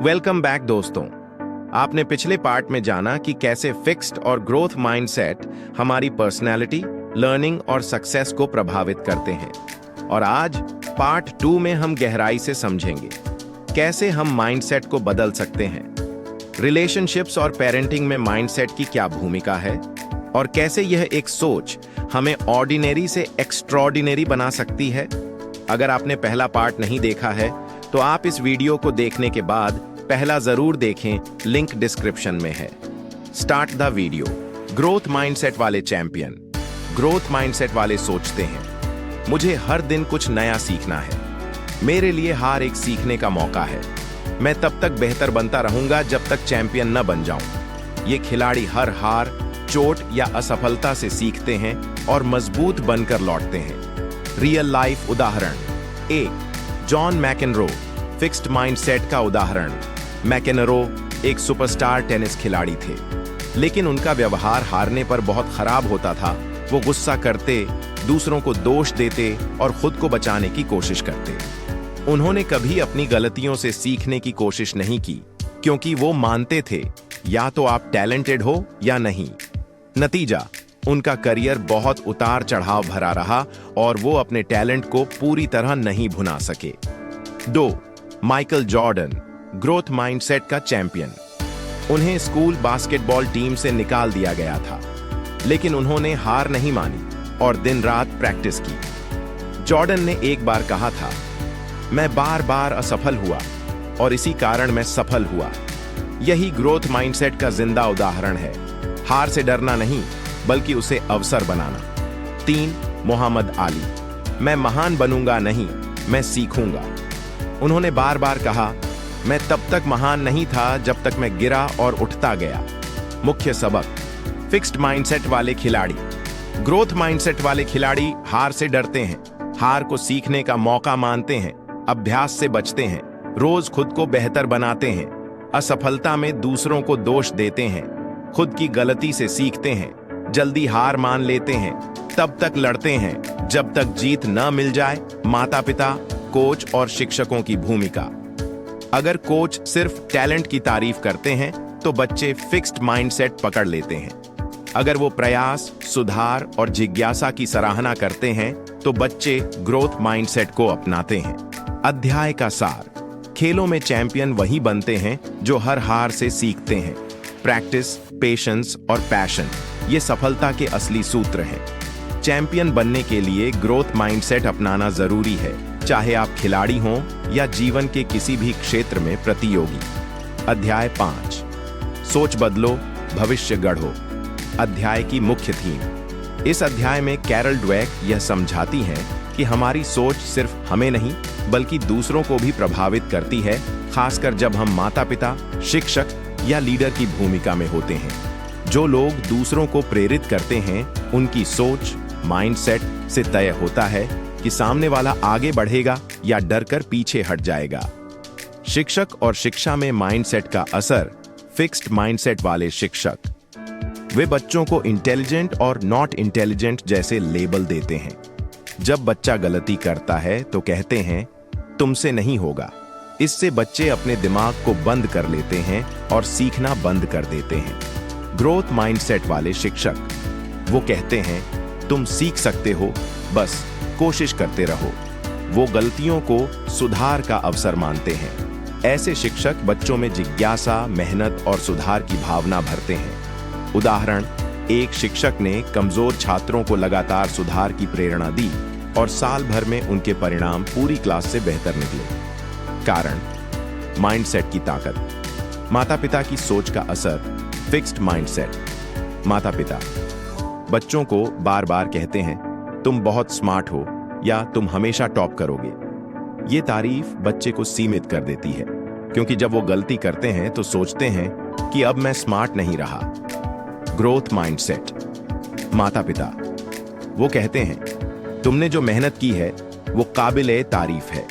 Welcome back दोस्तों। आपने पिछले पार्ट में जाना कि कैसे फिक्स्ड और ग्रोथ माइंडसेट हमारी पर्सनैलिटी, लर्निंग और सक्सेस को प्रभावित करते हैं। और आज पार्ट 2 में हम गहराई से समझेंगे कैसे हम माइंडसेट को बदल सकते हैं, रिलेशनशिप्स और पेरेंटिंग में माइंडसेट की क्या भूमिका है और कैसे यह एक सोच हमें ऑर्डिनरी से एक्स्ट्रॉर्डिनरी बना सकती है। अगर आपने पहला पार्ट नहीं देखा है तो आप इस वीडियो को देखने के बाद पहला जरूर देखें, लिंक डिस्क्रिप्शन में है। Start the video. Growth mindset वाले चैंपियन। ग्रोथ माइंडसेट वाले सोचते हैं, मुझे हर दिन कुछ नया सीखना है। मेरे लिए हार एक सीखने का मौका है। मैं तब तक बेहतर बनता रहूंगा जब तक चैंपियन न बन जाऊं। ये खिलाड़ी हर हार, चोट या असफलता से सीखते हैं और मजबूत बनकर लौटते हैं। रियल लाइफ उदाहरण। 1. जॉन मैकेनरो, फिक्स्ड माइंडसेट का उदाहरण। मैकेनरो एक सुपरस्टार टेनिस खिलाड़ी थे, लेकिन उनका व्यवहार हारने पर बहुत खराब होता था। वो गुस्सा करते, दूसरों को दोष देते और खुद को बचाने की कोशिश करते। उन्होंने कभी अपनी गलतियों से सीखने की कोशिश नहीं की, क्योंकि वो मानते थे या तो आप टैलेंटेड हो या नहीं। नतीजा, उनका करियर बहुत उतार चढ़ाव भरा रहा और वो अपने टैलेंट को पूरी तरह नहीं भुना सके। 2. माइकल जॉर्डन, ग्रोथ माइंडसेट का चैंपियन। उन्हें स्कूल बास्केटबॉल टीम से निकाल दिया गया था, लेकिन उन्होंने हार नहीं मानी और दिन रात प्रैक्टिस की। जॉर्डन ने एक बार कहा था, मैं बार बार असफल हुआ और इसी कारण मैं सफल हुआ। यही ग्रोथ माइंडसेट का जिंदा उदाहरण है। हार से डरना नहीं, बल्कि उसे अवसर बनाना। 3. मोहम्मद अली, मैं महान बनूंगा नहीं, मैं सीखूंगा। उन्होंने बार बार कहा, मैं तब तक महान नहीं था जब तक मैं गिरा और उठता गया। मुख्य सबक, फिक्स्ड माइंडसेट वाले खिलाड़ी। ग्रोथ माइंडसेट वाले खिलाड़ी हार से डरते हैं, हार को सीखने का मौका मानते हैं, अभ्यास से बचते हैं, रोज खुद को बेहतर बनाते हैं, असफलता में दूसरों को दोष देते हैं, खुद की गलती से सीखते हैं, जल्दी हार मान लेते हैं, तब तक लड़ते हैं जब तक जीत न मिल जाए। माता पिता, कोच और शिक्षकों की भूमिका। अगर कोच सिर्फ टैलेंट की तारीफ करते हैं तो बच्चे फिक्स्ड माइंडसेट पकड़ लेते हैं। अगर वो प्रयास, सुधार और जिज्ञासा की सराहना करते हैं तो बच्चे ग्रोथ माइंडसेट को अपनाते हैं। अध्याय का सार। खेलों में चैंपियन वही बनते हैं जो हर हार से सीखते हैं। प्रैक्टिस, पेशेंस और पैशन, ये सफलता के असली सूत्र हैं। चैंपियन बनने के लिए ग्रोथ माइंडसेट अपनाना जरूरी है, चाहे आप खिलाड़ी हों या जीवन के किसी भी क्षेत्र में प्रतियोगी। अध्याय 5, सोच बदलो, भविष्य गढ़ो। अध्याय की मुख्य थीम। इस अध्याय में कैरल ड्वेक यह समझाती हैं कि हमारी सोच सिर्फ हमें नहीं बल्कि दूसरों को भी प्रभावित करती है, खासकर जब हम माता पिता, शिक्षक या लीडर की भूमिका में होते हैं। जो लोग दूसरों को प्रेरित करते हैं, उनकी सोच, माइंडसेट से तय होता है कि सामने वाला आगे बढ़ेगा या डरकर पीछे हट जाएगा। शिक्षक और शिक्षा में माइंडसेट का असर। फिक्स्ड माइंडसेट वाले शिक्षक, वे बच्चों को इंटेलिजेंट और नॉट इंटेलिजेंट जैसे लेबल देते हैं। जब बच्चा गलती करता है तो कहते हैं, तुमसे नहीं होगा। इससे बच्चे अपने दिमाग को बंद कर लेते हैं और सीखना बंद कर देते हैं। ग्रोथ माइंडसेट वाले शिक्षक, वो कहते हैं, तुम सीख सकते हो, बस कोशिश करते रहो। वो गलतियों को सुधार का अवसर मानते हैं। ऐसे शिक्षक बच्चों में जिज्ञासा, मेहनत और सुधार की भावना भरते हैं। उदाहरण, एक शिक्षक ने कमजोर छात्रों को लगातार सुधार की प्रेरणा दी और साल भर में उनके परिणाम पूरी क्लास से बेहतर निकले। कारण, माइंडसेट की ताकत। माता पिता की सोच का असर। Fixed mindset. माता पिता बच्चों को बार बार कहते हैं, तुम बहुत स्मार्ट हो या तुम हमेशा टॉप करोगे। ये तारीफ बच्चे को सीमित कर देती है, क्योंकि जब वो गलती करते हैं तो सोचते हैं कि अब मैं स्मार्ट नहीं रहा। Growth mindset. माता पिता वो कहते हैं, तुमने जो मेहनत की है वो काबिले तारीफ है।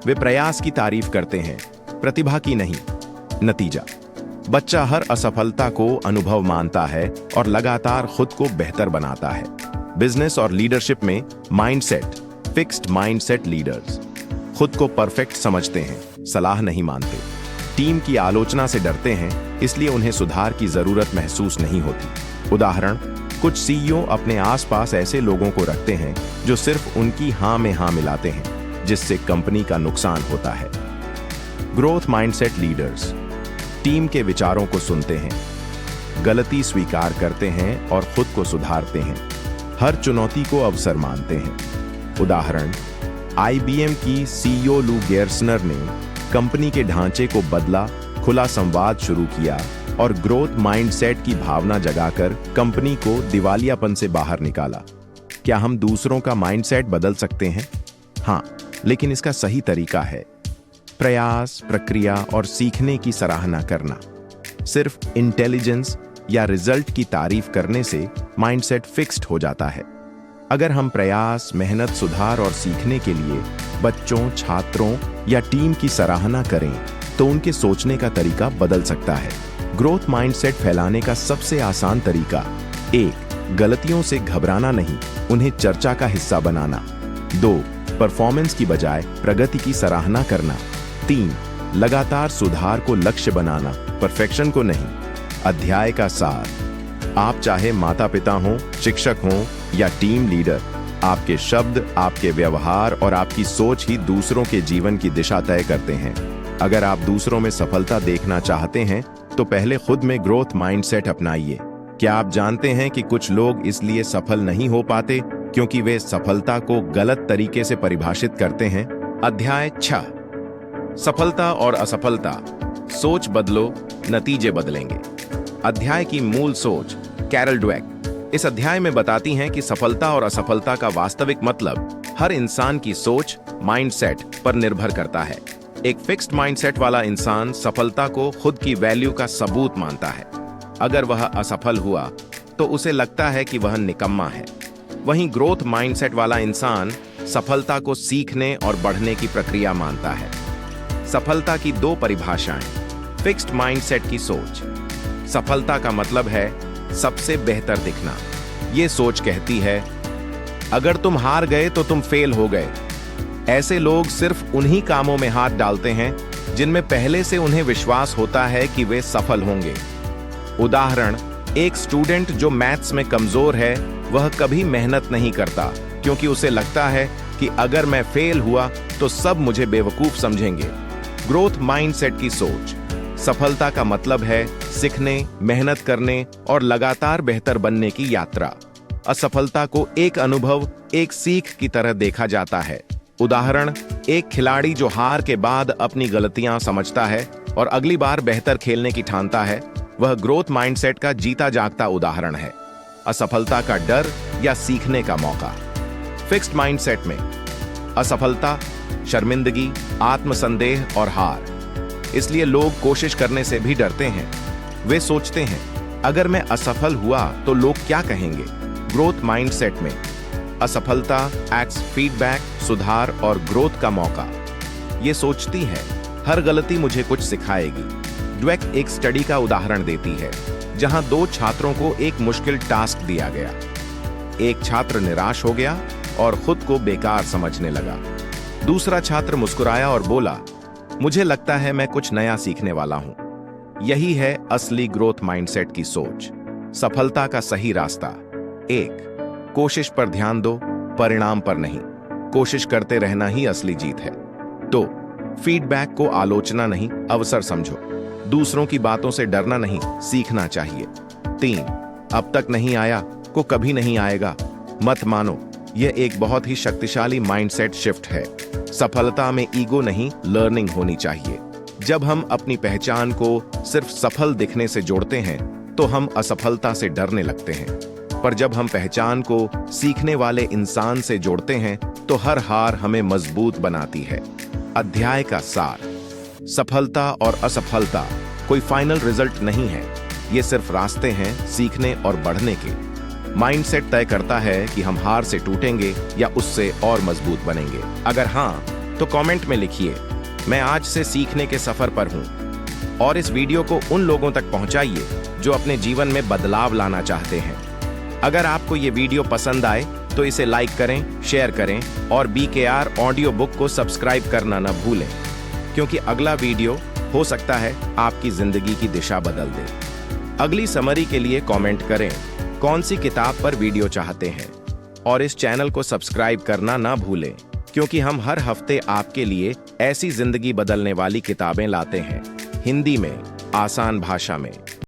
वे प्रयास की तारीफ करते हैं, प्रतिभा की नहीं। नतीजा, बच्चा हर असफलता को अनुभव मानता है और लगातार खुद को बेहतर बनाता है। बिजनेस और लीडरशिप में माइंडसेट। फिक्स्ड माइंडसेट लीडर्स खुद को परफेक्ट समझते हैं, सलाह नहीं मानते। टीम की आलोचना से डरते हैं, इसलिए उन्हें सुधार की जरूरत महसूस नहीं होती। उदाहरण, कुछ सीईओ अपने आसपास ऐसे लोगों को रखते हैं जो सिर्फ उनकी हाँ में हाँ मिलाते हैं, जिससे कंपनी का नुकसान होता है। ग्रोथ माइंडसेट लीडर्स टीम के विचारों को सुनते हैं, गलती स्वीकार करते हैं और खुद को सुधारते हैं, हर चुनौती को अवसर मानते हैं। उदाहरण, IBM की सीईओ लू गेर्सनर ने कंपनी के ढांचे को बदला, खुला संवाद शुरू किया और ग्रोथ माइंडसेट की भावना जगाकर कंपनी को दिवालियापन से बाहर निकाला। क्या हम दूसरों का माइंडसेट बदल सकते हैं? हाँ, लेकिन इसका सही तरीका है प्रयास, प्रक्रिया और सीखने की सराहना करना। सिर्फ इंटेलिजेंस या रिजल्ट की तारीफ करने से माइंडसेट फिक्स्ड हो जाता है। अगर हम प्रयास, मेहनत, सुधार और सीखने के लिए बच्चों, छात्रों या टीम की सराहना करें, तो उनके सोचने का तरीका बदल सकता है। ग्रोथ माइंडसेट फैलाने का सबसे आसान तरीका: 1. गलतियों से घबराना नहीं, उन्हें चर्चा का हिस्सा बनाना। 2. परफॉर्मेंस की बजाय प्रगति की सराहना करना। 3. लगातार सुधार को लक्ष्य बनाना, परफेक्शन को नहीं। अध्याय का सार: आप चाहे माता पिता हों, शिक्षक हों या टीम लीडर, आपके शब्द, आपके व्यवहार और आपकी सोच ही दूसरों के जीवन की दिशा तय करते हैं। अगर आप दूसरों में सफलता देखना चाहते हैं, तो पहले खुद में ग्रोथ माइंडसेट अपनाइए। क्या आप जानते हैं कि कुछ लोग इसलिए सफल नहीं हो पाते क्योंकि वे सफलता को गलत तरीके से परिभाषित करते हैं? अध्याय 6: सफलता और असफलता। सोच बदलो, नतीजे बदलेंगे। अध्याय की मूल सोच कैरल ड्वेक इस अध्याय में बताती हैं कि सफलता और असफलता का वास्तविक मतलब हर इंसान की सोच, माइंडसेट पर निर्भर करता है। एक फिक्स्ड माइंडसेट वाला इंसान सफलता को खुद की वैल्यू का सबूत मानता है। अगर वह असफल हुआ तो उसे लगता है कि वह निकम्मा है। वहीं ग्रोथ माइंडसेट वाला इंसान सफलता को सीखने और बढ़ने की प्रक्रिया मानता है। सफलता की 2 परिभाषाएं। फिक्स्ड माइंडसेट की सोच: सफलता का मतलब है सबसे बेहतर दिखना। ये सोच कहती है, अगर तुम हार गए तो तुम फेल हो गए। ऐसे लोग सिर्फ उन्हीं कामों में हाथ डालते हैं जिनमें पहले से उन्हें विश्वास होता है कि वे सफल होंगे। उदाहरण, एक स्टूडेंट जो मैथ्स में कमजोर है, वह कभी मेहनत नहीं करता क्योंकि उसे लगता है कि अगर मैं फेल हुआ तो सब मुझे बेवकूफ समझेंगे। ग्रोथ माइंडसेट की सोच: सफलता का मतलब है सीखने, मेहनत करने और लगातार बेहतर बनने की यात्रा। असफलता को एक अनुभव, एक सीख की तरह देखा जाता है। उदाहरण, एक खिलाड़ी जो हार के बाद अपनी गलतियां समझता है और अगली बार बेहतर खेलने की ठानता है, वह ग्रोथ माइंडसेट का जीता जागता उदाहरण है। असफलता का डर या सीखने का मौका। फिक्स्ड माइंडसेट में असफलता, शर्मिंदगी, आत्मसंदेह और हार, इसलिए लोग कोशिश करने से भी डरते हैं। वे सोचते हैं, अगर मैं असफल हुआ तो लोग क्या कहेंगे? ग्रोथ माइंडसेट में असफलता एक्ट्स फीडबैक, सुधार और ग्रोथ का मौका। ये सोचती है, हर गलती मुझे कुछ सिखाएगी। ड्वेक एक स्टडी का उदाहरण देती है जहां 2 छात्रों को एक मुश्किल टास्क दिया गया। एक छात्र निराश हो गया और खुद को बेकार समझने लगा। दूसरा छात्र मुस्कुराया और बोला, मुझे लगता है मैं कुछ नया सीखने वाला हूं। यही है असली ग्रोथ माइंडसेट की सोच। सफलता का सही रास्ता: 1. कोशिश पर ध्यान दो, परिणाम पर नहीं। कोशिश करते रहना ही असली जीत है। 2. फीडबैक को आलोचना नहीं, अवसर समझो। दूसरों की बातों से डरना नहीं, सीखना चाहिए। 3. अब तक नहीं आया को कभी नहीं आएगा, मत मानो। यह एक बहुत ही शक्तिशाली माइंडसेट शिफ्ट है। सफलता में ईगो नहीं, लर्निंग होनी चाहिए। जब हम अपनी पहचान को सिर्फ सफल दिखने से जोड़ते हैं, तो हम असफलता से डरने लगते हैं। पर जब हम पहचान को सीखने वाले इंसान से जोड़ते हैं, तो हर हार हमें मजबूत बनाती है। अध्याय का सार: सफलता और असफलता कोई फाइनल रिजल्ट नहीं है। ये सिर्फ रास्ते हैं सीखने और बढ़ने के। माइंडसेट तय करता है कि हम हार से टूटेंगे या उससे और मजबूत बनेंगे। अगर हाँ, तो कमेंट में लिखिए, मैं आज से सीखने के सफर पर हूं। और इस वीडियो को उन लोगों तक पहुंचाइए जो अपने जीवन में बदलाव लाना चाहते हैं। अगर आपको ये वीडियो पसंद आए तो इसे लाइक करें, शेयर करें और BKR ऑडियो बुक को सब्सक्राइब करना न भूलें, क्योंकि अगला वीडियो हो सकता है आपकी जिंदगी की दिशा बदल दे। अगली समरी के लिए कमेंट करें कौन सी किताब पर वीडियो चाहते हैं, और इस चैनल को सब्सक्राइब करना ना भूलें, क्योंकि हम हर हफ्ते आपके लिए ऐसी जिंदगी बदलने वाली किताबें लाते हैं, हिंदी में, आसान भाषा में।